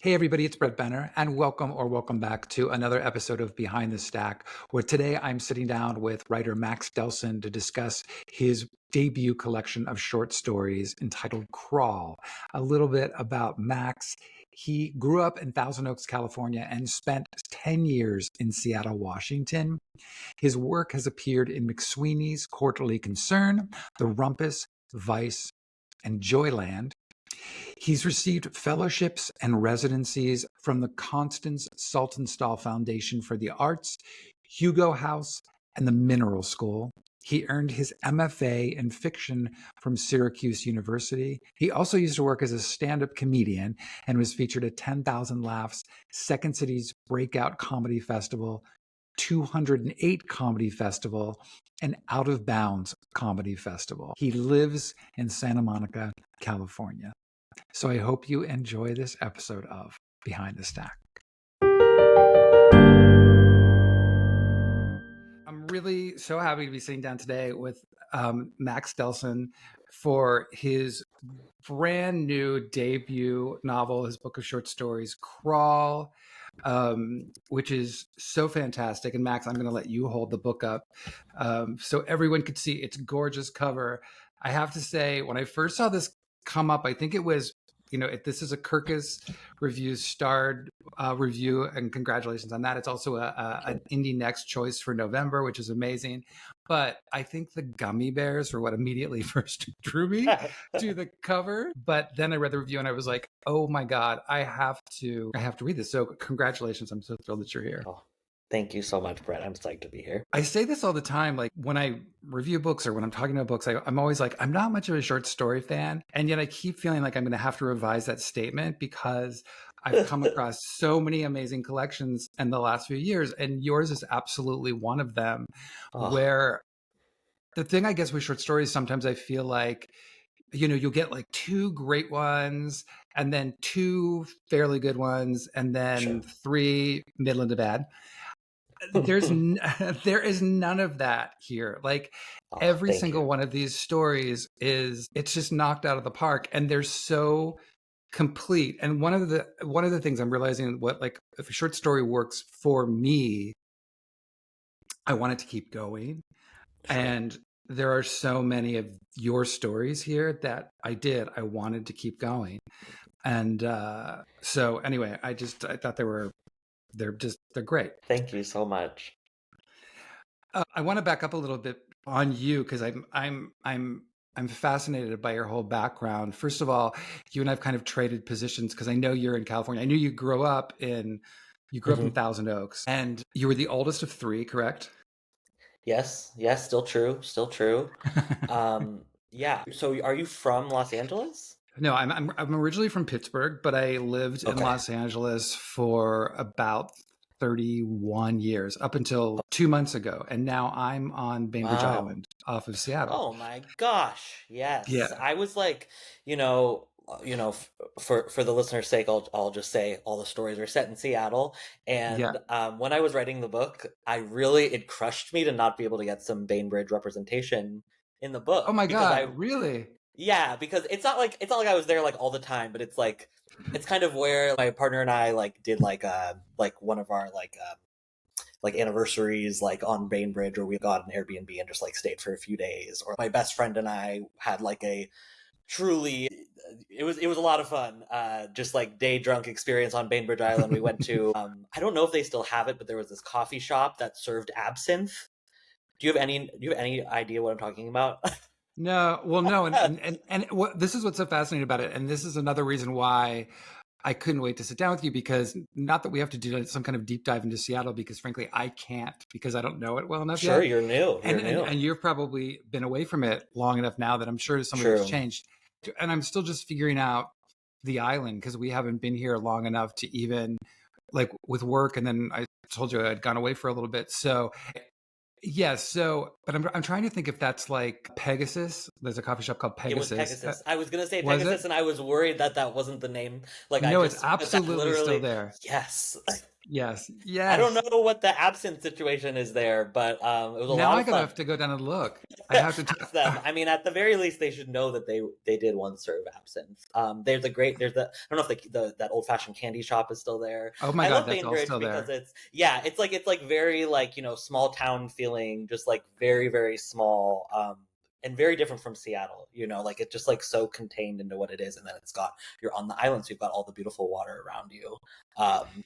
Hey everybody, it's Brett Benner, and welcome back to another episode of Behind the Stack, where today I'm sitting down with writer Max Delsohn to discuss his debut collection of short stories entitled Crawl. A little bit about Max. He grew up in Thousand Oaks, California, and spent 10 years in Seattle, Washington. His work has appeared in McSweeney's Quarterly Concern, The Rumpus, Vice, and Joyland. He's received fellowships and residencies from the Constance Saltonstall Foundation for the Arts, Hugo House, and the Mineral School. He earned his MFA in fiction from Syracuse University. He also used to work as a stand-up comedian and was featured at 10,000 Laughs, Second City's Breakout Comedy Festival, 208 Comedy Festival, and Out of Bounds Comedy Festival. He lives in Santa Monica, California. So I hope you enjoy this episode of Behind the Stack. I'm really so happy to be sitting down today with Max Delsohn for his brand new debut novel, his book of short stories, Crawl, which is so fantastic. And Max, I'm going to let you hold the book up so everyone could see its gorgeous cover. I have to say, when I first saw this come up, I think it was, this is a Kirkus Reviews starred review, and congratulations on that. It's also an Indie Next choice for November, which is amazing. But I think the gummy bears were what immediately first drew me to the cover. But then I read the review and I was like, oh my God, I have to read this. So congratulations. I'm so thrilled that you're here. Oh, thank you so much, Brett. I'm psyched to be here. I say this all the time, like when I review books or when I'm talking about books, I'm always like, I'm not much of a short story fan. And yet I keep feeling like I'm going to have to revise that statement because I've come across so many amazing collections in the last few years. And yours is absolutely one of them, where the thing, I guess, with short stories, sometimes I feel like, you'll get like two great ones and then two fairly good ones and then three middling to bad. There is none of that here. Like every single one of these stories it's just knocked out of the park, and they're so complete. And one of the things I'm realizing, what, like, if a short story works for me, I want it to keep going. And there are so many of your stories here that I wanted to keep going. And so anyway, I thought they're great. Thank you so much. I want to back up a little bit on you because I'm fascinated by your whole background. First of all, you and I've kind of traded positions because I know you're in California. I knew you grew up in Thousand Oaks, and you were the oldest of three, correct? Yes, still true. Yeah. So are you from Los Angeles? No, I'm originally from Pittsburgh, but I lived in Los Angeles for about 31 years up until 2 months ago, and now I'm on Bainbridge Island off of Seattle. Oh my gosh. Yes. Yeah. I was like, for the listener's sake, I'll just say all the stories are set in Seattle. And when I was writing the book, it crushed me to not be able to get some Bainbridge representation in the book. Oh my God, really? Yeah, because it's not like I was there like all the time, but it's like it's kind of where my partner and I like did like one of our like anniversaries like on Bainbridge, or we got an Airbnb and just like stayed for a few days. Or my best friend and I had like a truly it was a lot of fun, just like day drunk experience on Bainbridge Island. We went to I don't know if they still have it, but there was this coffee shop that served absinthe. Do you have any idea what I'm talking about? No, well, no, and this is what's so fascinating about it, and this is another reason why I couldn't wait to sit down with you, because not that we have to do some kind of deep dive into Seattle, because frankly, I can't, because I don't know it well enough yet. Sure, you're new. And you've probably been away from it long enough now that I'm sure some of it's changed. And I'm still just figuring out the island, because we haven't been here long enough to even, like, with work. And then I told you I'd gone away for a little bit. So yeah, but I'm trying to think if that's like Pegasus. There's a coffee shop called Pegasus. It was Pegasus. I was going to say Pegasus, and I was worried that wasn't the name. Like, no, it's absolutely still there. Yes. Yes. I don't Yes. know what the absinthe situation is there, but it was a Now lot I of gotta fun. have to go down and look. I have to. Ask them. I mean, at the very least, they should know that they did once serve absinthe. There's the I don't know if that old fashioned candy shop is still there. Oh my I God, love that's all Bainbridge still because there. it's like very like small town feeling, just like very very small. And very different from Seattle, like it's just like so contained into what it is, and then you're on the island, so you've got all the beautiful water around you.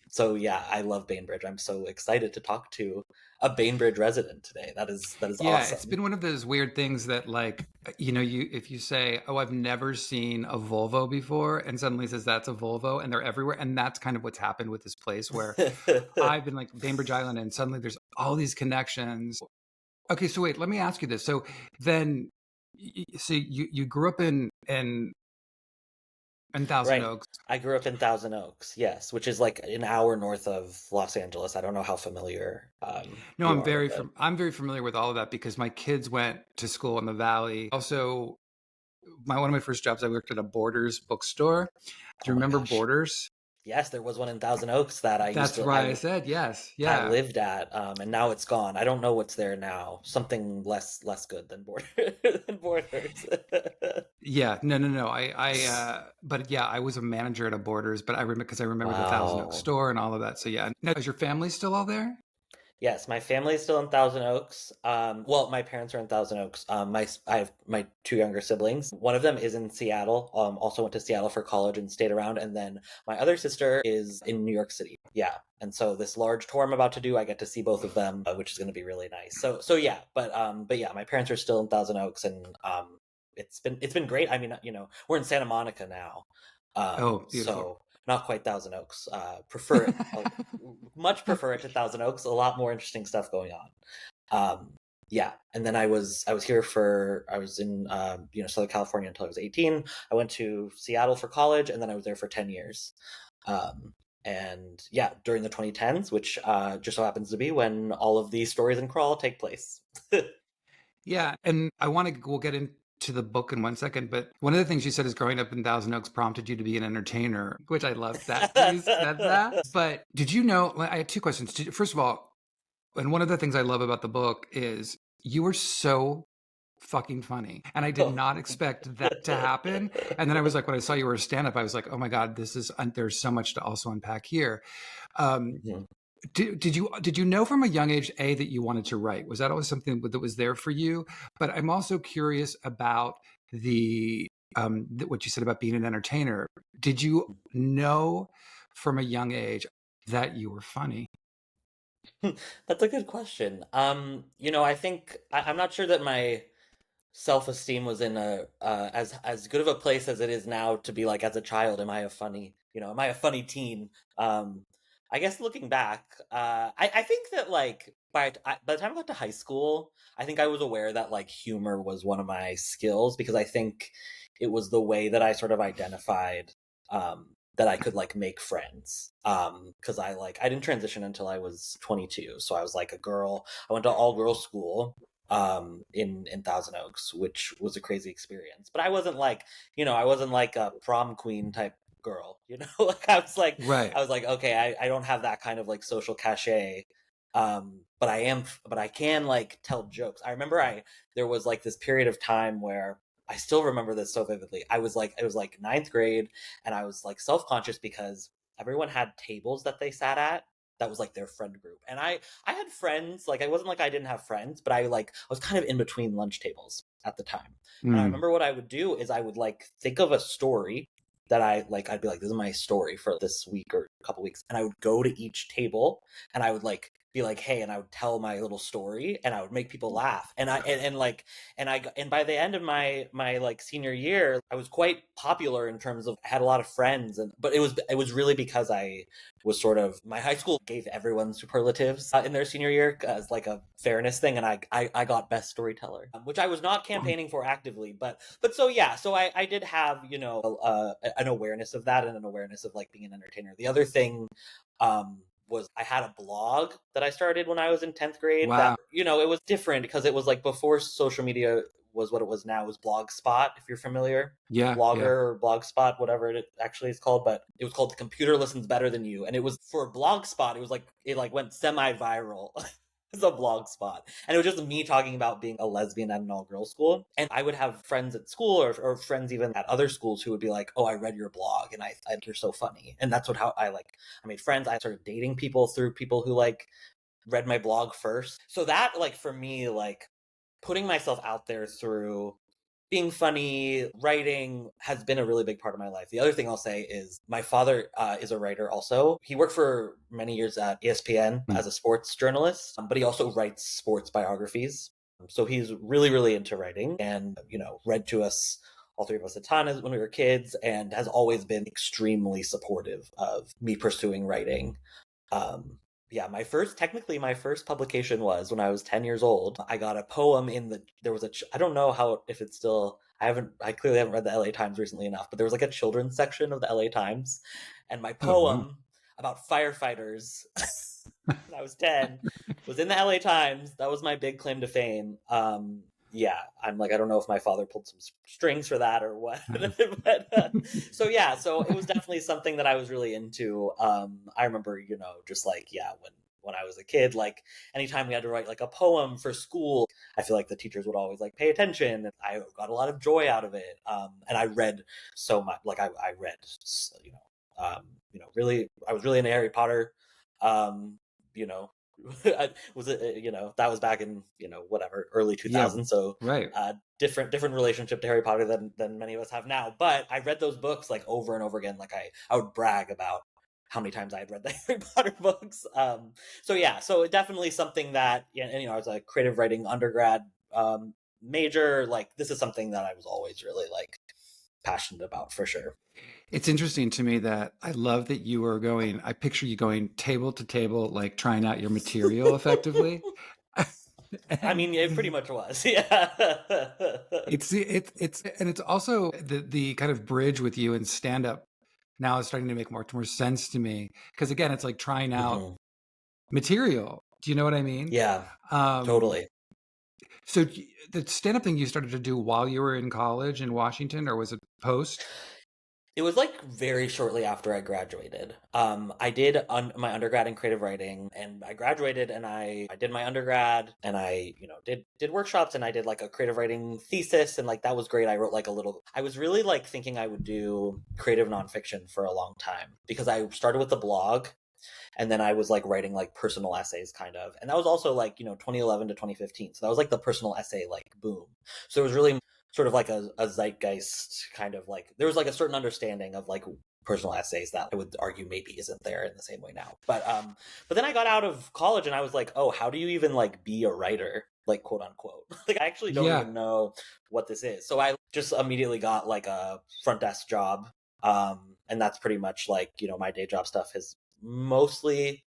So yeah, I love Bainbridge. I'm so excited to talk to a Bainbridge resident today. That is Yeah, it's awesome. been one of those weird things that, like, you if you say, "Oh, I've never seen a Volvo before," and suddenly says that's a Volvo, and they're everywhere, and that's kind of what's happened with this place where I've been like Bainbridge Island, and suddenly there's all these connections. Okay, so wait, let me ask you this. So then, so you grew up in Thousand Right. Oaks. I grew up in Thousand Oaks, yes, which is like an hour north of Los Angeles. I don't know how familiar No, you are with it. I'm very familiar with all of that because my kids went to school in the Valley. Also, one of my first jobs, I worked at a Borders bookstore. Do Oh you my remember gosh. Borders? Yes, there was one in Thousand Oaks that That's why I said yes. I Yeah. lived at, and now it's gone. I don't know what's there now. Something less good than than Borders. Yeah. No, no, no. But yeah, I was a manager at a Borders, but I remember because I remember the Thousand Oaks Wow. store and all of that. So yeah. Now, is your family still all there? Yes, my family is still in Thousand Oaks. Well, my parents are in Thousand Oaks. I have my two younger siblings. One of them is in Seattle. Also went to Seattle for college and stayed around. And then my other sister is in New York City. Yeah, and so this large tour I'm about to do, I get to see both of them, which is going to be really nice. So yeah, but yeah, my parents are still in Thousand Oaks, and it's been great. I mean, we're in Santa Monica now, Oh, beautiful. so not quite Thousand Oaks. Prefer it much prefer it to Thousand Oaks. A lot more interesting stuff going on. Yeah, and then I was in Southern California until I was 18. I went to Seattle for college, and then I was there for 10 years. Um, and yeah, during the 2010s, which just so happens to be when all of these stories in Crawl take place. Yeah, and we'll get into the book in one second, but one of the things you said is growing up in Thousand Oaks prompted you to be an entertainer, which I loved that you said that. But did you know, I had two questions. First of all, and one of the things I love about the book is you were so fucking funny. And I did Oh. not expect that to happen. And then I was like, when I saw you were a stand up, I was like, oh my God, there's so much to also unpack here. Um, Mhm. did you know from a young age that you wanted to write? Was that always something that was there for you? But I'm also curious about what you said about being an entertainer. Did you know from a young age that you were funny? That's a good question. I think I'm not sure that my self-esteem was in a as good of a place as it is now to be like as a child, am I a funny teen? Um, I guess looking back, I think that like by the time I got to high school, I think I was aware that like humor was one of my skills because I think it was the way that I sort of identified that I could like make friends. Because I didn't transition until I was 22, so I was like a girl. I went to all girls school in Thousand Oaks, which was a crazy experience. But I wasn't like a prom queen type girl, like Right. I was like, okay, I don't have that kind of like social cachet. But I can like tell jokes. I remember there was like this period of time where I still remember this so vividly. It was like ninth grade, and I was like self-conscious because everyone had tables that they sat at that was like their friend group. And I had friends, like I wasn't like I didn't have friends, but I was kind of in between lunch tables at the time. And I Mm. remember what I would do is I would like think of a story that I'd be like, this is my story for this week or a couple weeks. And I would go to each table and I would like be like, hey, and I would tell my little story and I would make people laugh. And by the end of my like senior year, I was quite popular in terms of I had a lot of friends, but it was really because I was sort of my high school gave everyone superlatives in their senior year as like a fairness thing, and I got best storyteller, which I was not campaigning for actively, but so yeah, so I did have an awareness of that and an awareness of like being an entertainer. The other thing was I had a blog that I started when I was in 10th grade that, Wow. it was different because it was like before social media was what it was now. It was Blogspot, if you're familiar. Yeah, Blogger yeah. or Blogspot, whatever it actually is called, but it was called The Computer Listens Better Than You. And it was for Blogspot, it like went semi-viral. It's a blog spot. And it was just me talking about being a lesbian at an all-girls school. And I would have friends at school or friends even at other schools who would be like, oh, I read your blog and I think you're so funny. And that's how I made friends. I started dating people through people who like read my blog first. So that like for me, like putting myself out there through being funny, writing has been a really big part of my life. The other thing I'll say is my father is a writer also. He worked for many years at ESPN Mm. as a sports journalist, but he also writes sports biographies. So he's really, really into writing and, read to us, all three of us, a ton when we were kids, and has always been extremely supportive of me pursuing writing. Um, yeah, technically my first publication was when I was 10 years old. I got a poem there was I don't know if it's still, I clearly haven't read the LA Times recently enough, but there was like a children's section of the LA Times, and my Oh, wow. poem about firefighters when I was 10 was in the LA Times. That was my big claim to fame. Yeah, I'm like, I don't know if my father pulled some strings for that or what. But so yeah, so it was definitely something that I was really into. I remember, just like, yeah, when I was a kid, like anytime we had to write like a poem for school, I feel like the teachers would always like pay attention, and I got a lot of joy out of it. And I read so much, like I read, really, I was really into Harry Potter. You know, was it, that was back in, whatever, early Yeah, 2000s. So right. different relationship to Harry Potter than many of us have now. But I read those books like over and over again. Like I would brag about how many times I had read the Harry Potter books. So yeah, so definitely something that, and I was a creative writing undergrad major. Like this is something that I was always really like passionate about for sure. It's interesting to me that I love that I picture you going table to table, like trying out your material effectively. I And mean, it pretty much was, yeah. it's also the kind of bridge with you and stand up now is starting to make more sense to me. Because again, it's like trying out Mhm. material. Do you know what I mean? Yeah, Um, totally. so the stand up thing you started to do while you were in college in Washington, or was it post? It was like very shortly after I graduated. I did my undergrad in creative writing, and I graduated, and I did my undergrad, and I did workshops, and I did like a creative writing thesis, and like that was great. I wrote like a little. I was really like thinking I would do creative nonfiction for a long time because I started with the blog, and then I was like writing like personal essays kind of, and that was also like 2011 to 2015. So that was like the personal essay like boom. So it was really sort of like a zeitgeist kind of like, there was like a certain understanding of like personal essays that I would argue maybe isn't there in the same way now. But then I got out of college and I was like, oh, how do you even like be a writer, like quote unquote? Like I actually don't Yeah. even know what this is. So I just immediately got like a front desk job. And that's pretty much like, my day job stuff has mostly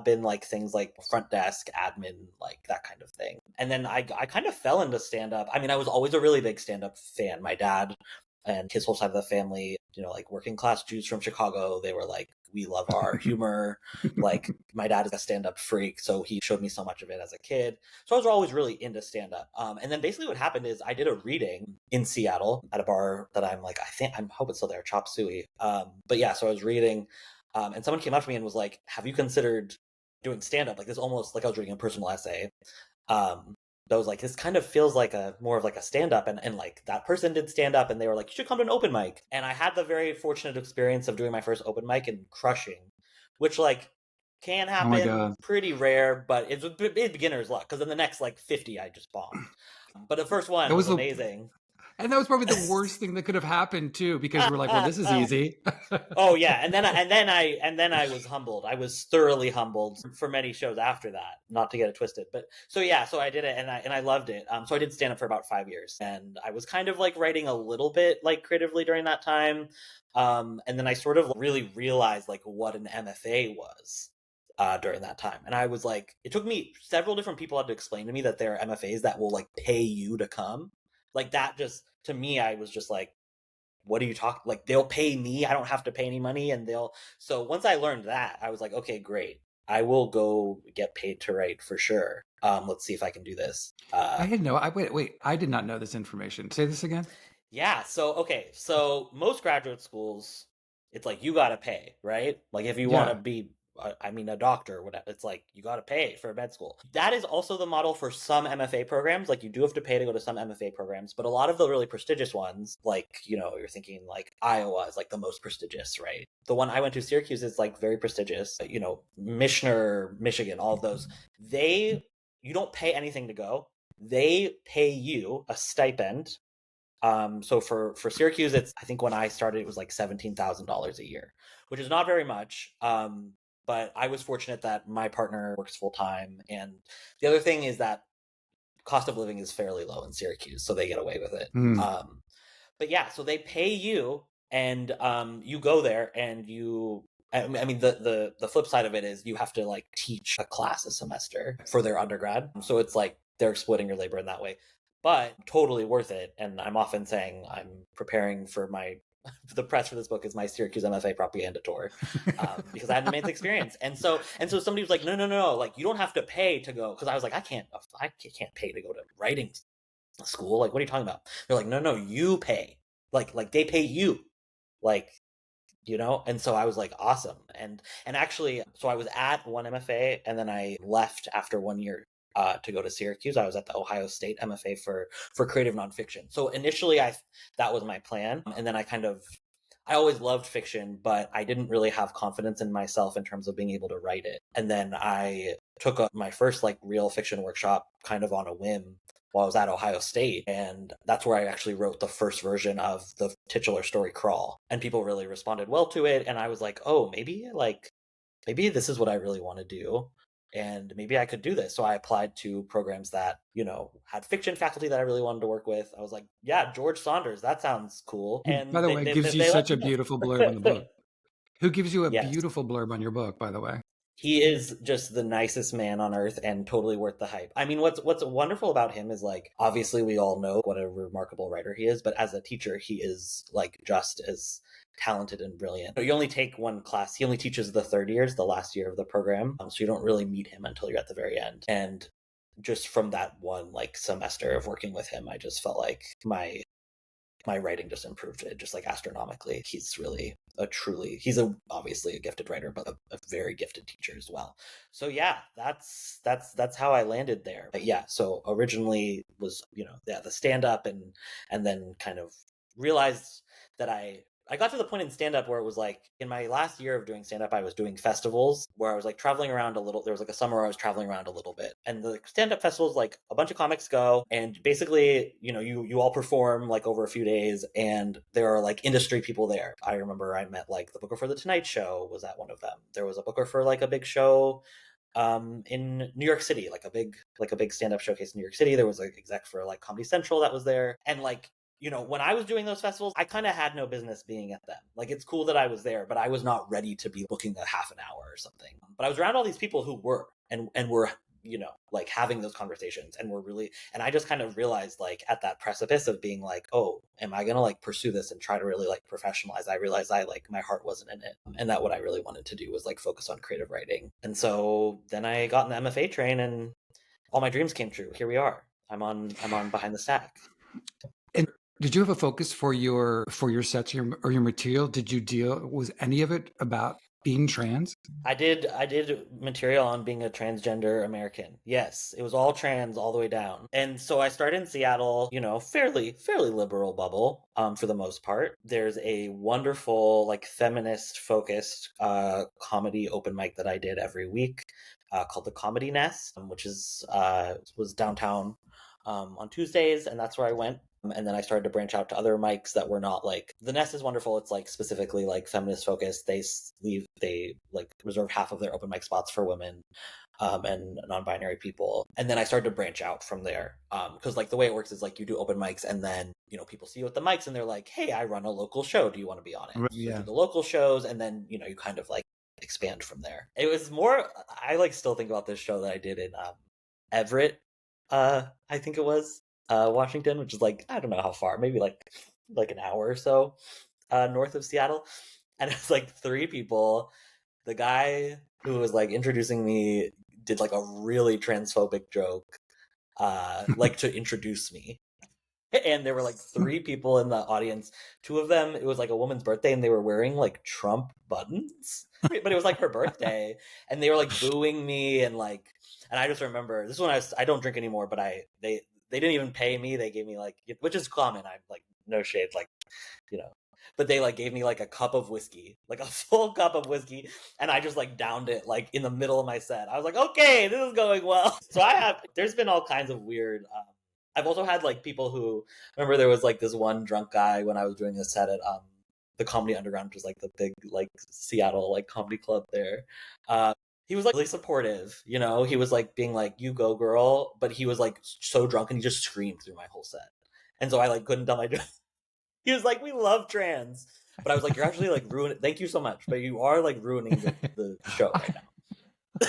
been like things like front desk, admin, like that kind of thing. And then I kind of fell into stand up. I mean, I was always a really big stand up fan. My dad and his whole side of the family, like working class Jews from Chicago, they were like, we love our humor. Like my dad is a stand up freak, so he showed me so much of it as a kid. So I was always really into stand up. And then basically what happened is I did a reading in Seattle at a bar that I'm like, I hope it's still there, Chop Suey. But yeah, so I was reading. And someone came up to me and was like, have you considered doing stand up? Like this, almost like I was reading a personal essay. That was like, this kind of feels like a more of like a stand up. And like that person did stand up and they were like, you should come to an open mic. And I had the very fortunate experience of doing my first open mic and crushing, which like can Oh my happen, God. pretty rare, but it's beginner's luck because in the next like 50, I just bombed. But the first That one was was the amazing. And that was probably the worst thing that could have happened too, because we're like, well, this is easy. Oh yeah, and then I was humbled. I was thoroughly humbled for many shows after that. Not to get it twisted, but so yeah, so I did it and I loved it. So I did stand up for about 5 years, and I was kind of like writing a little bit like creatively during that time. And then I sort of really realized like what an MFA was. During that time, and I was like, it took me several different people had to explain to me that there are MFAs that will like pay you to come, like that. Just to me, I was just like, what are you talking, like they'll pay me, I don't have to pay any money, and they'll, so once I learned that, I was like, okay, great. I will go get paid to write for sure. Let's see if I can do this. I had no. I wait. I did not know this information. Say this again. Yeah, so okay, so most graduate schools, it's like you gotta pay, right? Like if you want to Yeah. be, I mean, a doctor or whatever, it's like you gotta pay for med school. That is also the model for some MFA programs. Like you do have to pay to go to some MFA programs, but a lot of the really prestigious ones, like you're thinking like Iowa is like the most prestigious, right? The one I went to, Syracuse, is like very prestigious. Michigan, Michigan, all of those, they you don't pay anything to go. They pay you a stipend. So for Syracuse, it's, I think when I started, it was like $17,000 a year, which is not very much. But I was fortunate that my partner works full time, and the other thing is that cost of living is fairly low in Syracuse, so they get away with it. Mm. But yeah, so they pay you, and you go there, and you. I mean, the flip side of it is you have to like teach a class a semester for their undergrad. So it's like they're splitting your labor in that way, but totally worth it. And I'm often saying I'm preparing for my the press for this book is my Syracuse MFA propaganda tour, because I had an amazing experience. And so somebody was like, no, no, no, like you don't have to pay to go, because I was like, I can't pay to go to writing school. Like, what are you talking about? They're like, no, no, you pay. Like they pay you. Like, and so I was like, awesome. And actually, so I was at one MFA, and then I left after 1 year to go to Syracuse. I was at the Ohio State MFA for creative nonfiction. So initially, that was my plan, and then I always loved fiction, but I didn't really have confidence in myself in terms of being able to write it. And then I took my first like real fiction workshop kind of on a whim while I was at Ohio State. And that's where I actually wrote the first version of the titular story Crawl. And people really responded well to it. And I was like, oh, maybe this is what I really want to do. And maybe I could do this. So I applied to programs that, had fiction faculty that I really wanted to work with. I was like, yeah, George Saunders, that sounds cool. By And the they, way, it they, gives you they let such me a beautiful blurb on the know. book. Who gives you a Yes. beautiful blurb on your book, by the way? He is just the nicest man on earth and totally worth the hype. I mean, what's wonderful about him is like obviously we all know what a remarkable writer he is, but as a teacher, he is like just as talented and brilliant. You only take one class. He only teaches the third years, the last year of the program, so you don't really meet him until you're at the very end. And just from that one like semester of working with him, I just felt like my writing just improved it just like astronomically. He's really obviously a gifted writer, but a very gifted teacher as well. So yeah, that's how I landed there. But yeah, so originally was, the stand up, and then kind of realized that I got to the point in stand up where it was like in my last year of doing stand up, I was doing festivals where I was like traveling around a little. There was like a summer where I was traveling around a little bit. And the stand up festivals, like a bunch of comics go, and basically, you all perform like over a few days, and there are like industry people there. I remember I met like the booker for the Tonight Show was at one of them. There was a booker for like a big show in New York City, like a big stand-up showcase in New York City. There was like exec for like Comedy Central that was there. And like, when I was doing those festivals, I kind of had no business being at them. Like, it's cool that I was there, but I was not ready to be booking a half an hour or something. But I was around all these people who were, and were, like having those conversations, and were really, and I just kind of realized like at that precipice of being like, oh, am I gonna like pursue this and try to really like professionalize? I realized my heart wasn't in it, and that what I really wanted to do was like focus on creative writing. And so then I got in the MFA train, and all my dreams came true. Here we are. I'm on Behind the Stack. And did you have a focus for your sets or your material? Did you was any of it about being trans? I did material on being a transgender American. Yes, it was all trans all the way down. And so I started in Seattle, fairly liberal bubble, for the most part. There's a wonderful like feminist focused comedy open mic that I did every week, called the Comedy Nest, which was downtown, on Tuesdays, and that's where I went. And then I started to branch out to other mics that were not like the Nest is wonderful. It's like specifically like feminist focused. They like reserve half of their open mic spots for women, and non-binary people. And then I started to branch out from there, because like the way it works is like you do open mics, and then people see you at the mics, and they're like, hey, I run a local show. Do you want to be on it? Right, So you yeah. do the local shows, and then you kind of like expand from there. It was more. I like still think about this show that I did in Everett, I think it was, Washington, which is like I don't know how far, maybe like an hour or so north of Seattle, and it's like three people. The guy who was like introducing me did like a really transphobic joke, like to introduce me. And there were like three people in the audience. Two of them, it was like a woman's birthday, and they were wearing like Trump buttons. But it was like her birthday, and they were like booing me and like. And I just remember this is when I don't drink anymore, but they didn't even pay me. They gave me like, which is common. I'm like no shade, like you know. But they like gave me like a cup of whiskey, like a full cup of whiskey, and I just like downed it like in the middle of my set. I was like, okay, this is going well. So there's been all kinds of weird. I've also had like people who remember there was like this one drunk guy when I was doing a set at the Comedy Underground, which is like the big like Seattle like comedy club there. He was like really supportive, you know. He was like being like, "You go, girl," but he was like so drunk and he just screamed through my whole set, and so I like couldn't tell my joke. He was like, "We love trans," but I was like, "You're actually like ruining. Thank you so much, but you are like ruining the show right now."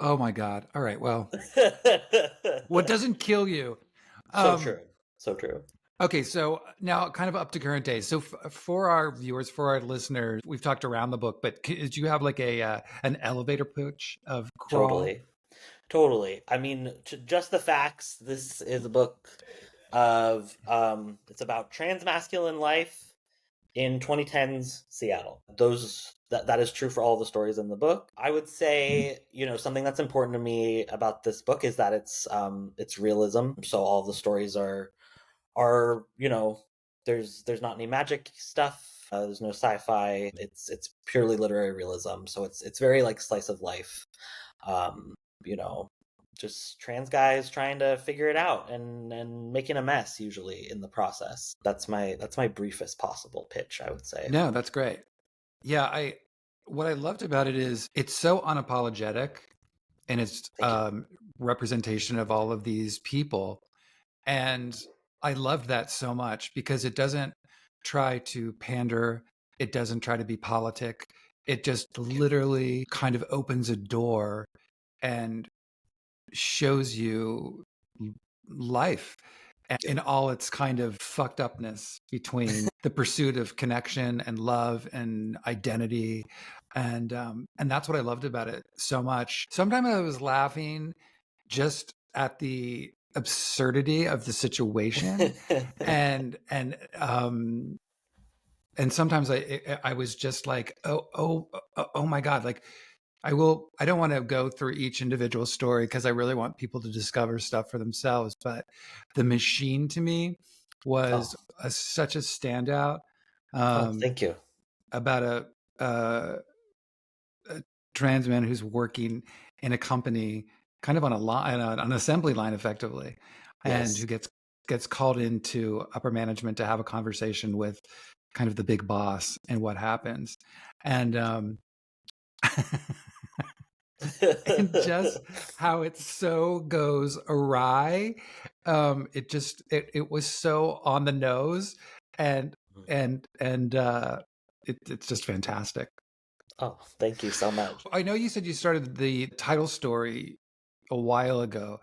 Oh my God. All right. Well, what doesn't kill you? So true. So true. Okay, so now kind of up to current days. So for our viewers, for our listeners, we've talked around the book, but do you have like a an elevator pitch of Crawl? Totally. I mean, just the facts. This is a book of it's about transmasculine life in 2010s Seattle. That is true for all the stories in the book. I would say, you know, something that's important to me about this book is that it's realism. So all the stories are you know, there's not any magic stuff. There's no sci-fi. It's purely literary realism. So it's very like slice of life. Um, you know, just trans guys trying to figure it out and making a mess usually in the process. That's my briefest possible pitch, I would say. No, that's great. Yeah, what I loved about it is it's so unapologetic in its Thank you. representation of all of these people. And I loved that so much because it doesn't try to pander. It doesn't try to be politic. It just literally kind of opens a door and shows you life in all its kind of fucked upness between the pursuit of connection and love and identity. And that's what I loved about it so much. Sometimes I was laughing just at the absurdity of the situation, and sometimes I was just like, oh my God, like I don't want to go through each individual story because I really want people to discover stuff for themselves, but the machine to me was Oh, such a standout, thank you. about a trans man who's working in a company kind of on a line, an assembly line effectively, and Yes. who gets called into upper management to have a conversation with kind of the big boss, and what happens. And and just how it so goes awry. It was so on the nose, and it's just fantastic. Oh, thank you so much. I know you said you started the title story a while ago.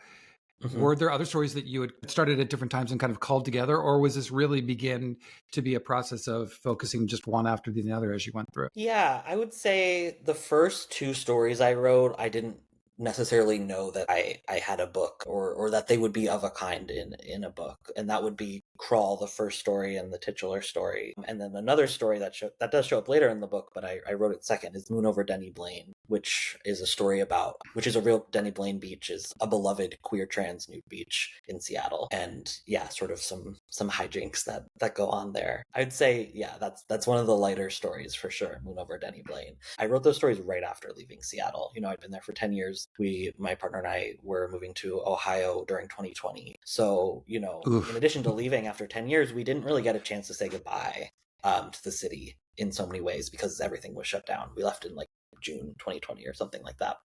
Mhm. Were there other stories that you had started at different times and kind of called together, or was this really begin to be a process of focusing just one after the other as you went through? Yeah, I would say the first two stories I wrote, I didn't necessarily know that I had a book or that they would be of a kind in a book. And that would be Crawl, the first story, and the titular story. And then another story that does show up later in the book, but I wrote it second, is Moon Over Denny Blaine, which is a story about which is a real Denny Blaine beach, is a beloved queer trans nude beach in Seattle. And yeah, sort of some hijinks that go on there. I'd say, yeah, that's one of the lighter stories for sure, Moon Over Denny Blaine. I wrote those stories right after leaving Seattle. You know, I'd been there for 10 years. My partner and I were moving to Ohio during 2020. So, you know, in Oof. addition to leaving after 10 years, we didn't really get a chance to say goodbye to the city in so many ways because everything was shut down. We left in like June 2020 or something like that.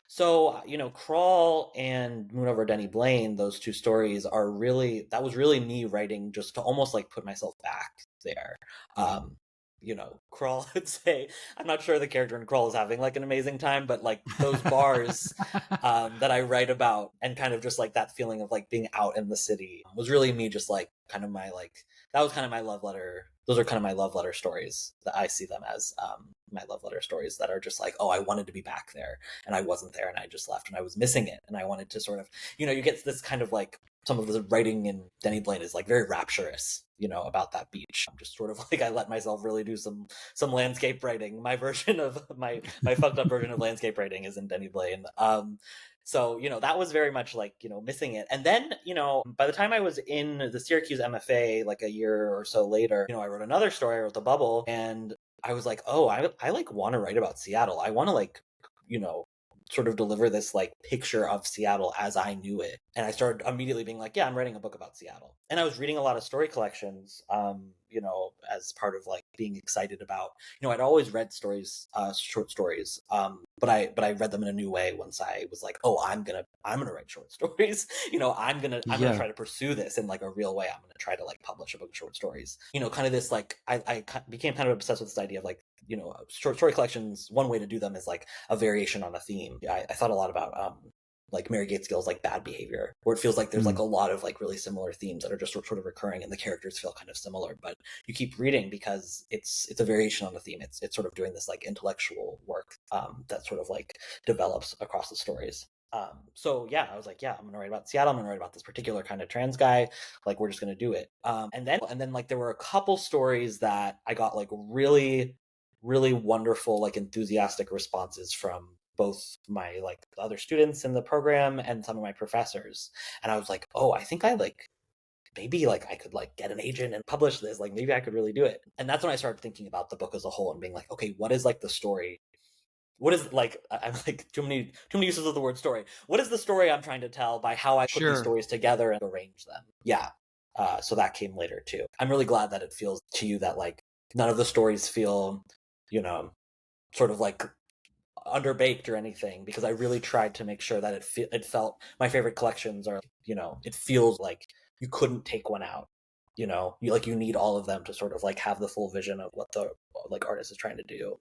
So, you know, Crawl and Moon Over Denny Blaine, those two stories that was really me writing just to almost like put myself back there. Um, you know, Crawl would say, I'm not sure the character in Crawl is having like an amazing time, but like those bars that I write about and kind of just like that feeling of like being out in the city was really me just like kind of my like that was kind of my love letter. Those are kind of my love letter stories that I see them as, my love letter stories that are just like, oh, I wanted to be back there and I wasn't there and I just left and I was missing it and I wanted to sort of, you get this kind of like, some of the writing in Denny Blaine is like very rapturous, about that beach. I'm just sort of like, I let myself really do some landscape writing. My version of my fucked up version of landscape writing is in Denny Blaine. So, that was very much like, missing it. And then, by the time I was in the Syracuse MFA, like a year or so later, I wrote another story, I wrote The Bubble, and I was like, oh, I like want to write about Seattle. I want to like, you know, sort of deliver this like picture of Seattle as I knew it. And I started immediately being like, yeah, I'm writing a book about Seattle. And I was reading a lot of story collections, as part of like being excited about, I'd always read stories, short stories. But I read them in a new way once I was like, oh, I'm gonna write short stories. I'm gonna Yeah. try to pursue this in like a real way. I'm gonna try to like publish a book of short stories. Kind of this like I became kind of obsessed with this idea of like, short story collections. One way to do them is like a variation on a theme. I thought a lot about like Mary Gaitskill's like Bad Behavior, where it feels like there's like a lot of like really similar themes that are just sort of recurring, and the characters feel kind of similar. But you keep reading because it's a variation on the theme. It's sort of doing this like intellectual work that sort of like develops across the stories. So yeah, I was like, yeah, I'm gonna write about Seattle. I'm gonna write about this particular kind of trans guy. Like, we're just gonna do it. And then like there were a couple stories that I got like really, really wonderful, like enthusiastic responses from both my like other students in the program and some of my professors. And I was like, oh, I think I like maybe like I could like get an agent and publish this. Like maybe I could really do it. And that's when I started thinking about the book as a whole and being like, okay, what is like the story? What is like I'm like too many uses of the word story. What is the story I'm trying to tell by how I put these Sure. stories together and arrange them? Yeah. So that came later too. I'm really glad that it feels to you that like none of the stories feel, sort of like underbaked or anything, because I really tried to make sure that it felt, my favorite collections are, it feels like you couldn't take one out. You need all of them to sort of like have the full vision of what the like artist is trying to do.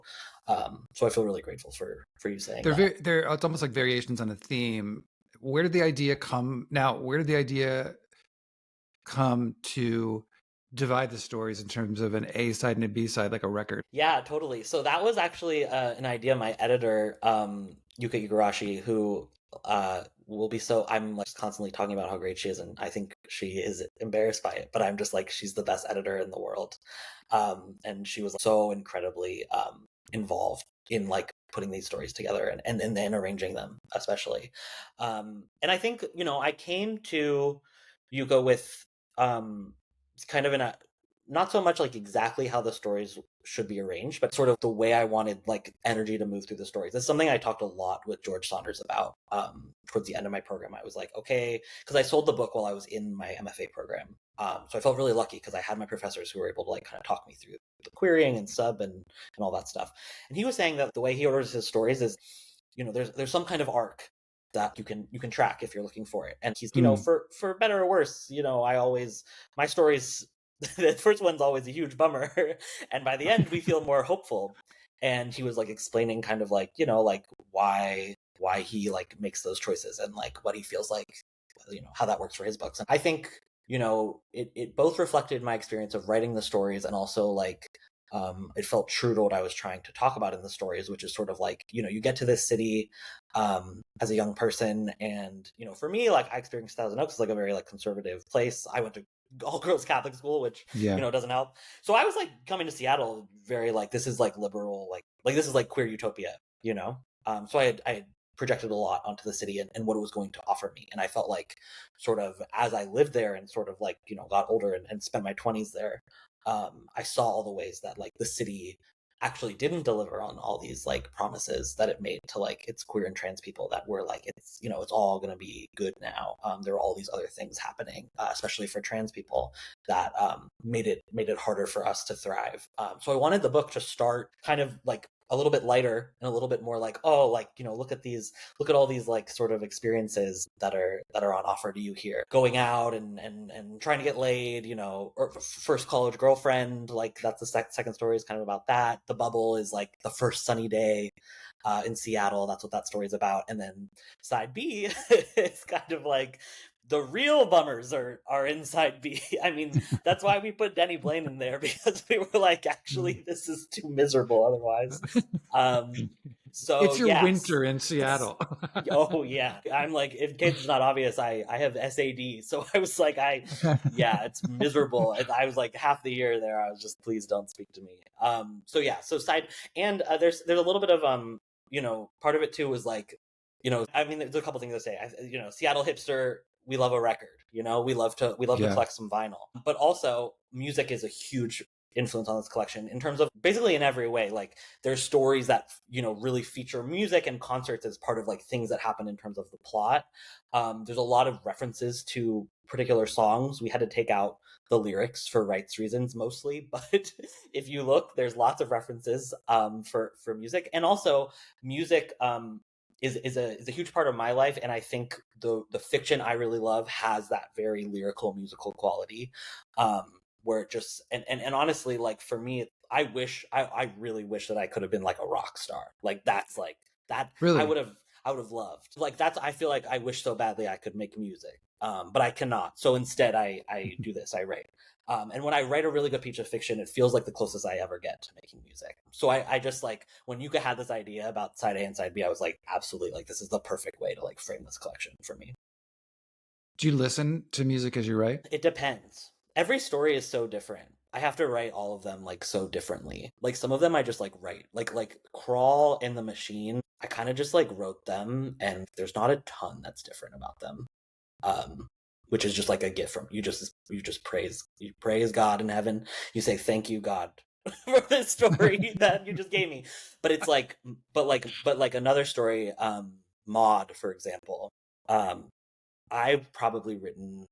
So I feel really grateful for you saying that. It's almost like variations on a theme. Where did the idea come now? Where did the idea come to divide the stories in terms of an A side and a B side, like a record? Yeah, totally. So that was actually an idea my editor, Yuka Igarashi, who will be so, I'm like constantly talking about how great she is, and I think she is embarrassed by it, but I'm just like, she's the best editor in the world. And she was so incredibly involved in like putting these stories together and then arranging them, especially. And I think, I came to Yuka with kind of not so much like exactly how the stories should be arranged, but sort of the way I wanted like energy to move through the stories. That's something I talked a lot with George Saunders about towards the end of my program. I was like, okay, because I sold the book while I was in my MFA program. So I felt really lucky because I had my professors who were able to like kind of talk me through the querying and sub and all that stuff. And he was saying that the way he orders his stories is, there's some kind of arc that you can track if you're looking for it. And he's, for better or worse, my stories, the first one's always a huge bummer, and by the end we feel more hopeful. And he was like explaining kind of like, like why he like makes those choices and like what he feels like, how that works for his books. And I think, it both reflected my experience of writing the stories, and also like it felt true to what I was trying to talk about in the stories, which is sort of like, you get to this city as a young person, and for me, like I experienced Thousand Oaks as like a very like conservative place. I went to all girls Catholic school, which Yeah. doesn't help. So I was like coming to Seattle very like, this is like liberal, like this is like queer utopia, So I had projected a lot onto the city and what it was going to offer me, and I felt like sort of as I lived there and sort of like got older and spent my 20s there, I saw all the ways that like the city actually didn't deliver on all these like promises that it made to like its queer and trans people, that were like, it's it's all going to be good now. There were all these other things happening, especially for trans people, that made it harder for us to thrive. So I wanted the book to start kind of like a little bit lighter and a little bit more like, oh, like look at all these like sort of experiences that are on offer to you here, going out and trying to get laid, or first college girlfriend, like that's the second story is kind of about that. The Bubble is like the first sunny day in Seattle. That's what that story is about. And then side B is kind of like the real bummers are inside B. I mean, that's why we put Denny Blaine in there because we were like, actually, this is too miserable otherwise. Um, so It's your yes. winter in Seattle. Oh yeah. I'm like, in case it's not obvious, I have SAD. So I was like, yeah, it's miserable. And I was like half the year there, I was just, please don't speak to me. So yeah, so side, and there's a little bit of part of it too was like, I mean, there's a couple things to say. Seattle hipster, we love a record. We love to Yeah. collect some vinyl, but also music is a huge influence on this collection in terms of basically in every way. Like there's stories that really feature music and concerts as part of like things that happen in terms of the plot. There's a lot of references to particular songs. We had to take out the lyrics for rights reasons mostly, but if you look, there's lots of references for music, and also music is a huge part of my life, and I think the fiction I really love has that very lyrical musical quality, where it just and honestly, like for me, I really wish that I could have been like a rock star. Like that's like that Really? I would have loved. Like that's I feel like I wish so badly I could make music, but I cannot. So instead, I do this. I write. And when I write a really good piece of fiction, it feels like the closest I ever get to making music. So I just like when Yuka had this idea about side A and side B, I was like, absolutely, like this is the perfect way to like frame this collection for me. Do you listen to music as you write? It depends. Every story is so different. I have to write all of them like so differently. Like some of them I just like write. Like Crawl and The Machine, I kind of just like wrote them and there's not a ton that's different about them. Um which is just like a gift from you just praise God in heaven. You say thank you God for this story that you just gave me. But it's like but like another story, Maud, for example. Um I've probably written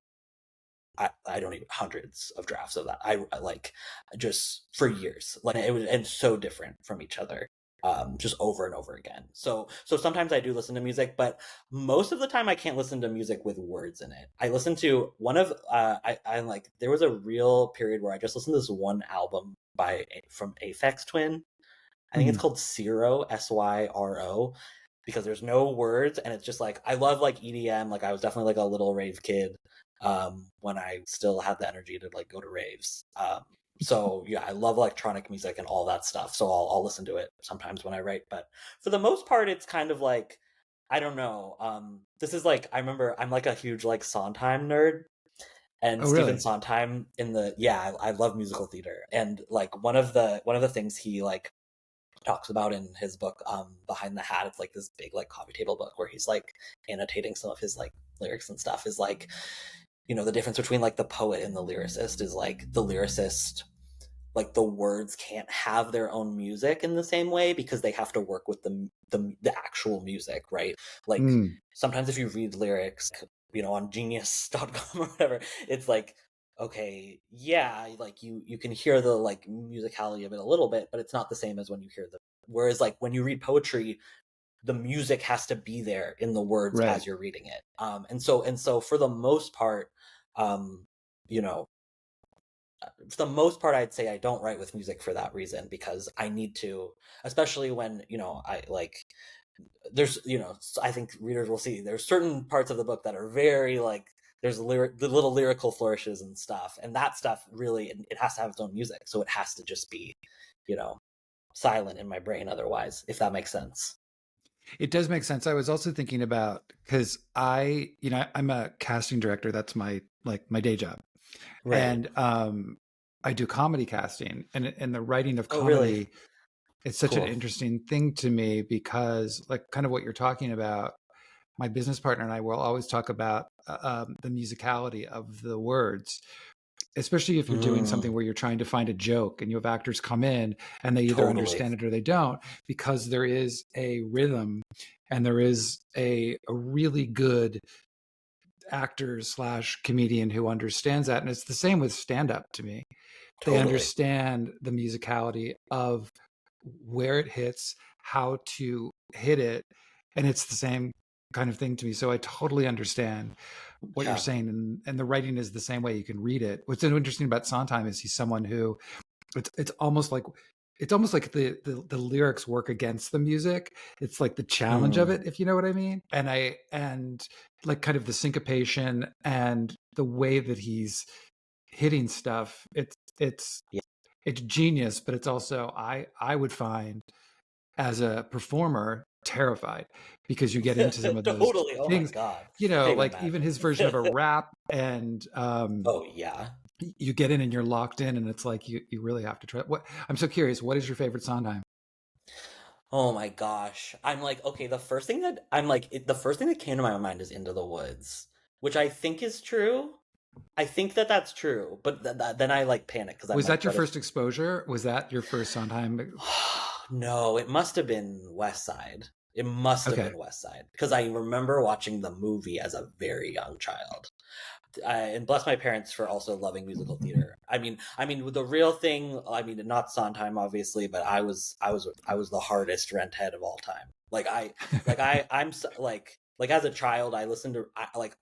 I don't even hundreds of drafts of that. I like just for years. Like it was and so different from each other. Just over and over again. So sometimes I do listen to music, but most of the time I can't listen to music with words in it. I listen to one of I like there was a real period where I just listened to this one album from Aphex Twin. I think it's Mhm. called Syro, Syro, because there's no words and it's just like I love like EDM. Like I was definitely like a little rave kid when I still had the energy to like go to raves. So yeah, I love electronic music and all that stuff. So I'll listen to it sometimes when I write, but for the most part, it's kind of like I don't know. This is like I remember I'm like a huge like Sondheim nerd, and Oh, Stephen really? Sondheim in the yeah I love musical theater, and like one of the things he like talks about in his book Behind the Hat, it's like this big like coffee table book where he's like annotating some of his like lyrics and stuff, is like the difference between like the poet and the lyricist is like the lyricist, like the words can't have their own music in the same way because they have to work with the actual music, right? Like Mm, sometimes if you read lyrics, on genius.com or whatever, it's like okay, yeah, like you can hear the like musicality of it a little bit, but it's not the same as when you hear the whereas like when you read poetry, the music has to be there in the words right. as you're reading it. And so for the most part, um, you know, for the most part, I'd say I don't write with music for that reason because I need to, especially when I like there's I think readers will see there's certain parts of the book that are very like there's the little lyrical flourishes and stuff, and that stuff really it has to have its own music, so it has to just be you know silent in my brain otherwise, if that makes sense. It does make sense. I was also thinking about because I'm a casting director. That's my my day job, Right. and I do comedy casting, and the writing of Oh, really? comedy. It's such an Cool. interesting thing to me because, like, kind of what you're talking about. My business partner and I will always talk about the musicality of the words, especially if you're doing Mm, something where you're trying to find a joke and you have actors come in and they either totally. understand it or they don't, because there is a rhythm and there is a really good actor slash comedian who understands that. And it's the same with stand up to me. They Totally. understand the musicality of where it hits, how to hit it, and it's the same kind of thing to me. So I totally understand what you're Yeah. saying, and the writing is the same way. You can read it. What's so interesting about Sondheim is he's someone who it's almost like it's almost like the lyrics work against the music. It's like the challenge of Mm. it, if you know what I mean. And like kind of the syncopation and the way that he's hitting stuff. Yeah. It's genius, but it's also I would find as a performer terrified because you get into some of those Totally. Oh my things, God. you know, Can't even like even imagine. his version of a rap and Oh yeah. you get in and you're locked in and it's like you really have to try. What I'm so curious, what is your favorite Sondheim? Oh my gosh. I'm like, okay, the first thing that came to my mind is Into the Woods, which I think is true. I think that that's true, but then I like panic because I'm Was like, that your what if? first exposure? Was that your first Sondheim? No, it must have been West Side. It must have Okay. been West Side because I remember watching the movie as a very young child. And bless my parents for also loving musical theater. I mean, the real thing. I mean, not Sondheim, obviously, but I was the hardest rent head of all time. Like as a child, I listened to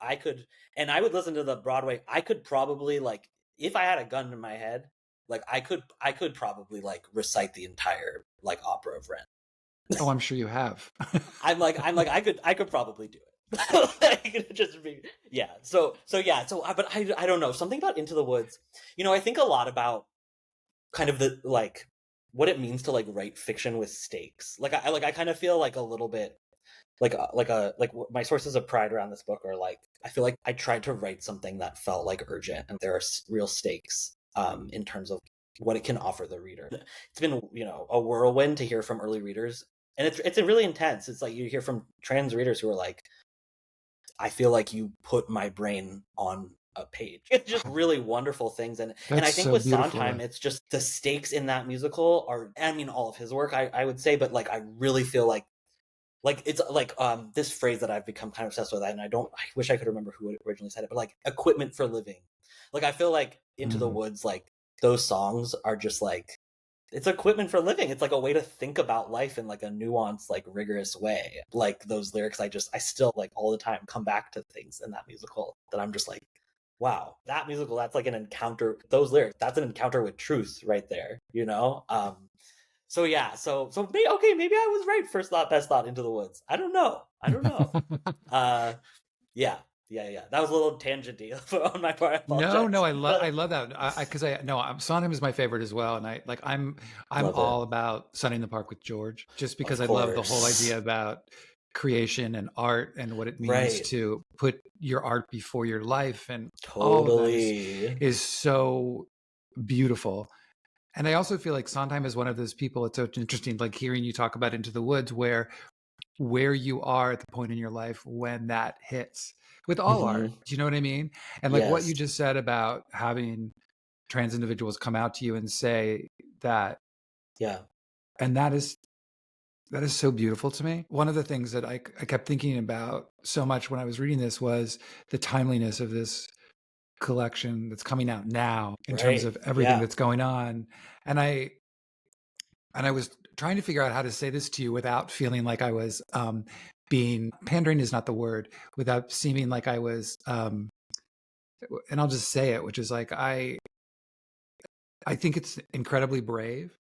I could, and I would listen to the Broadway. I could probably like if I had a gun in my head, like I could probably like recite the entire like opera of Rent. Oh, I'm sure you have. I'm like I could probably do it. Like, it'd just be yeah. But I don't know something about Into the Woods. I think a lot about kind of the like what it means to like write fiction with stakes. I kind of feel like a little bit my sources of pride around this book are like I feel like I tried to write something that felt like urgent and there are real stakes in terms of what it can offer the reader. It's been a whirlwind to hear from early readers, and it's really intense. It's like you hear from trans readers who are like, I feel like you put my brain on a page. It's just really wonderful things. And That's I think so with beautiful. Sondheim, it's just the stakes in that musical are, I mean, all of his work, I would say, but like I really feel like it's like this phrase that I've become kind of obsessed with, and I wish I could remember who originally said it, but like equipment for living. Like I feel like Into the Mm. Woods, like those songs are just like it's equipment for living. It's like a way to think about life in like a nuanced, like rigorous way. Like those lyrics, I still like all the time come back to things in that musical that I'm just like, wow, that musical, that's like an encounter. Those lyrics, that's an encounter with truth right there, So yeah, okay, maybe I was right. First thought, best thought, Into the Woods. I don't know. I don't know. Uh, yeah, yeah. That was a little tangenty on my part. I No, no, apologize. I love that. Because I no, Sondheim is my favorite as well, and I'm Love it. all about Sunny in the Park with George, just because Of I love the whole course. idea about creation and art and what it means Right. to put your art before your life, and all of that Totally. is so beautiful. And I also feel like Sondheim is one of those people. It's so interesting, like hearing you talk about Into the Woods, where you are at the point in your life when that hits with all art. Hmm. Do you know what I mean? And like what Yes. you just said about having trans individuals come out to you and say that, Yeah. and that is so beautiful to me. One of the things that I kept thinking about so much when I was reading this was the timeliness of this collection that's coming out now in terms Right. of everything Yeah. that's going on. And I was trying to figure out how to say this to you without feeling like I was being pandering is not the word, without seeming like I was and I'll just say it, which is like I think it's incredibly brave.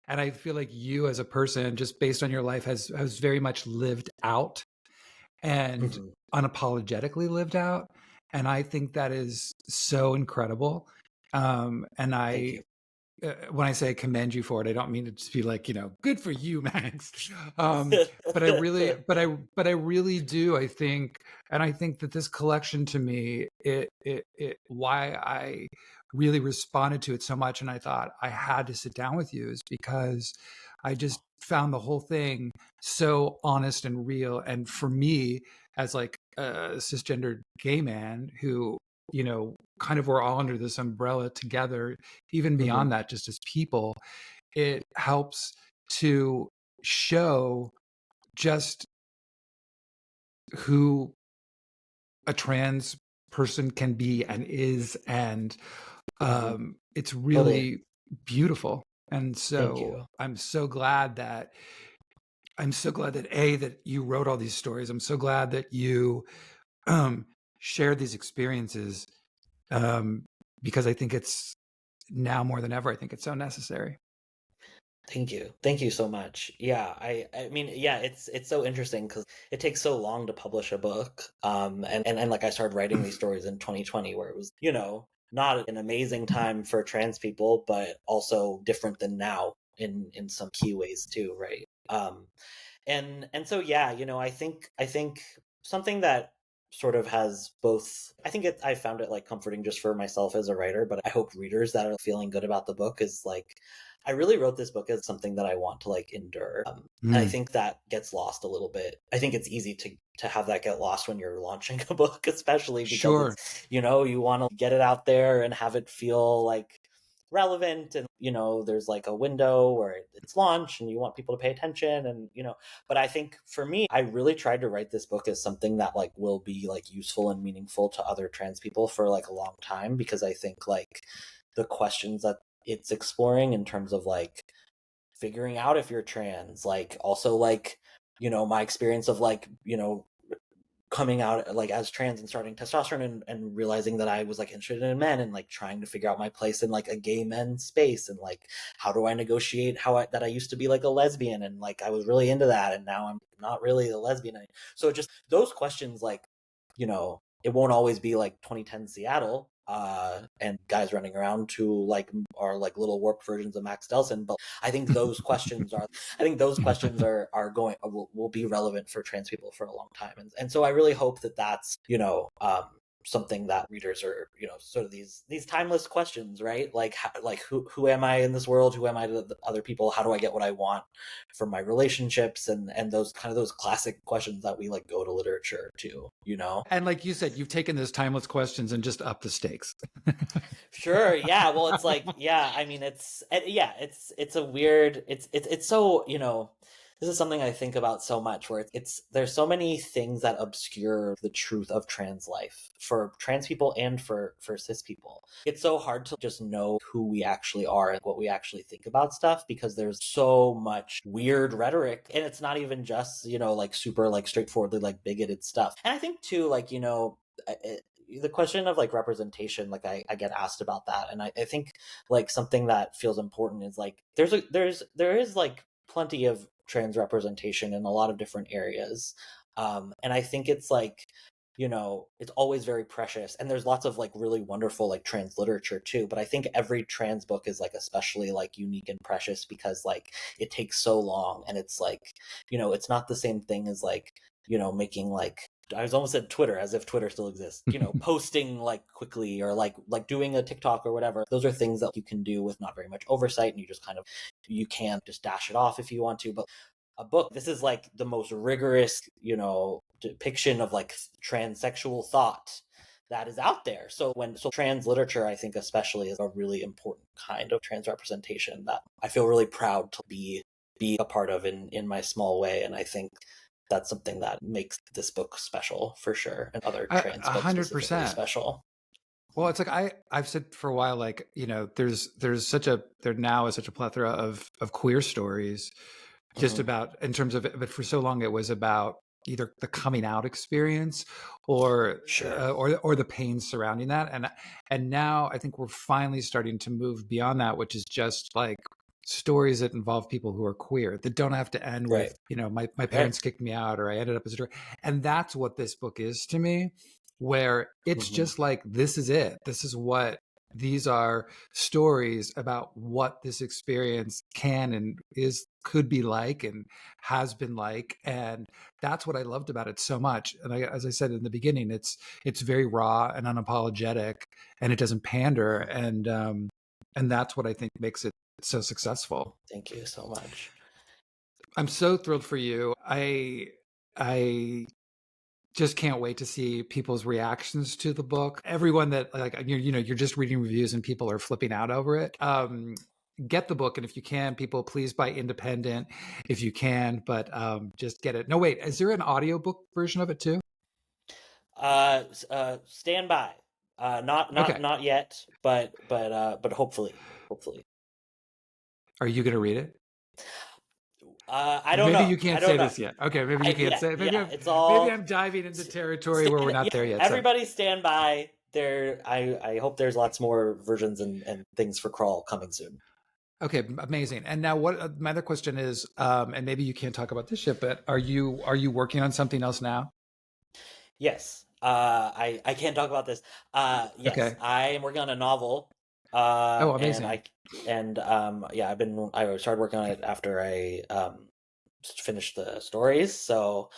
And I feel like you as a person, just based on your life, has very much lived out and Hmm. unapologetically lived out. And I think that is so incredible. And Thank you. when I say I commend you for it, I don't mean to just be like, good for you, Max. But I really, but I really do. I think, and I think that this collection to me, why I really responded to it so much, and I thought I had to sit down with you is because I just found the whole thing so honest and real. And for me, as like a cisgendered gay man who, kind of we're all under this umbrella together, even Hmm. beyond that, just as people, it helps to show just who a trans person can be and is. And Hmm. it's Totally. really beautiful. And Thank so you. I'm so glad that that you wrote all these stories. I'm so glad that you um, shared these experiences um, because I think it's now more than ever. I think it's so necessary. Thank you so much. Yeah, I mean, yeah, it's so interesting because it takes so long to publish a book. And like I started writing these stories in 2020, where it was, not an amazing time for trans people, but also different than now in some key ways too, right? And so yeah, I think something that sort of has both, I think I found it like comforting just for myself as a writer, but I hope readers that are feeling good about the book is like, I really wrote this book as something that I want to like endure. And I Mm, think that gets lost a little bit. I think it's easy to have that get lost when you're launching a book, especially because sure. it's, you want to get it out there and have it feel like relevant, and there's like a window where it's launched and you want people to pay attention, and but I think for me, I really tried to write this book as something that like will be like useful and meaningful to other trans people for like a long time, because I think like the questions that it's exploring in terms of like figuring out if you're trans, like also like my experience of like coming out like as trans and starting testosterone, and realizing that I was like interested in men, and like trying to figure out my place in like a gay men space, and like how do I negotiate that I used to be like a lesbian, and like I was really into that, and now I'm not really a lesbian anymore. So just those questions, like it won't always be like 2010 Seattle, and guys running around who like are like little warped versions of Max Delsohn, but I think those questions are going will be relevant for trans people for a long time, and so I really hope that that's something that readers are, sort of these timeless questions, right? Like like who am I in this world? Who am I to the other people? How do I get what I want from my relationships? And those kind of those classic questions that we like go to literature to. And like you said, you've taken those timeless questions and just upped the stakes. Sure. Yeah. Well, it's like, yeah. I mean, yeah. It's a weird. It's so This is something I think about so much, where there's so many things that obscure the truth of trans life for trans people and for cis people. It's so hard to just know who we actually are and what we actually think about stuff, because there's so much weird rhetoric, and it's not even just like super like straightforwardly like bigoted stuff. And I think too, like the question of like representation, like I get asked about that, and I think like something that feels important is like there is like plenty of trans representation in a lot of different areas, and I think it's like it's always very precious, and there's lots of like really wonderful like trans literature too, but I think every trans book is like especially like unique and precious, because like it takes so long, and it's like it's not the same thing as like making like, I was almost said Twitter, as if Twitter still exists. Posting like quickly, or like doing a TikTok or whatever. Those are things that you can do with not very much oversight, and you can't just dash it off if you want to. But a book, this is like the most rigorous, depiction of like transsexual thought that is out there. So trans literature, I think especially, is a really important kind of trans representation that I feel really proud to be a part of in my small way, and I think that's something that makes this book special for sure, and other trans A books hundred specifically percent. special. Well, it's like I've said for a while, like there now is such a plethora of queer stories, just Hmm. about in terms of it, but for so long it was about either the coming out experience or Sure. or the pain surrounding that, and now I think we're finally starting to move beyond that, which is just like stories that involve people who are queer that don't have to end Right. with my Right. parents kicked me out or I ended up as a drug. And that's what this book is to me, where it's Hmm. just like, this is it, this is what these are, stories about what this experience can and could be like and has been like. And that's what I loved about it so much. And as I said in the beginning, it's very raw and unapologetic, and it doesn't pander. And that's what I think makes it so successful. Thank you so much. I'm so thrilled for you. I just can't wait to see people's reactions to the book. Everyone that like you're just reading reviews and people are flipping out over it. Get the book, and if you can, people, please buy independent if you can. But just get it. No, wait, is there an audiobook version of it too? Stand by. Not Okay. not yet, but hopefully. Are you going to read it? I don't Maybe know. you I can't don't say know. this yet. Okay, maybe you can't Yeah, say it. yeah. It's Maybe all I'm diving into territory where we're not yeah. there yet. So Everybody stand by. There. I hope there's lots more versions and things for Crawl coming soon. Okay, amazing. And now, what my other question is, and maybe you can't talk about this yet, but are you working on something else now? Yes. I can't talk about this. Yes, Okay. I am working on a novel. Oh, And amazing. yeah, I started working on it after I finished the stories. So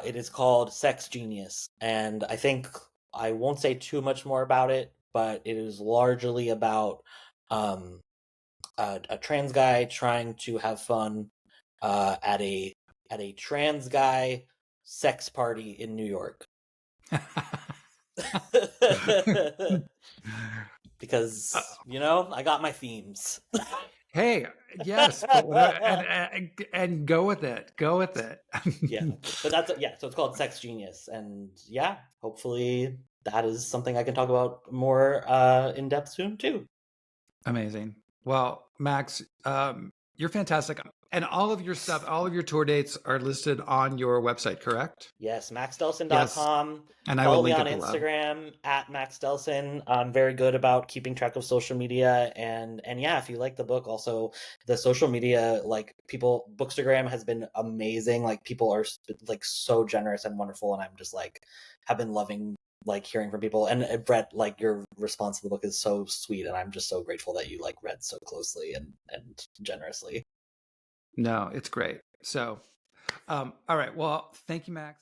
it is called Sex Genius, and I think I won't say too much more about it, but it is largely about um a trans guy trying to have fun at a trans guy sex party in New York. Because I got my themes. Hey, yes, but whatever, and go with it. Go with it. Yeah, but so it's called Sex Genius, and yeah, hopefully that is something I can talk about more in depth soon too. Amazing. Well, Max, you're fantastic. And all of your stuff, all of your tour dates are listed on your website, correct? Yes, Yes. maxdelson.com. And I will Follow me link on it below. Instagram at Max Delson. I'm very good about keeping track of social media, and yeah, if you like the book, also the social media, like people, Bookstagram has been amazing. Like people are like so generous and wonderful, and I'm just like have been loving like hearing from people. And Brett, like your response to the book is so sweet, and I'm just so grateful that you like read so closely and generously. No, it's great. So, all right. Well, thank you, Max.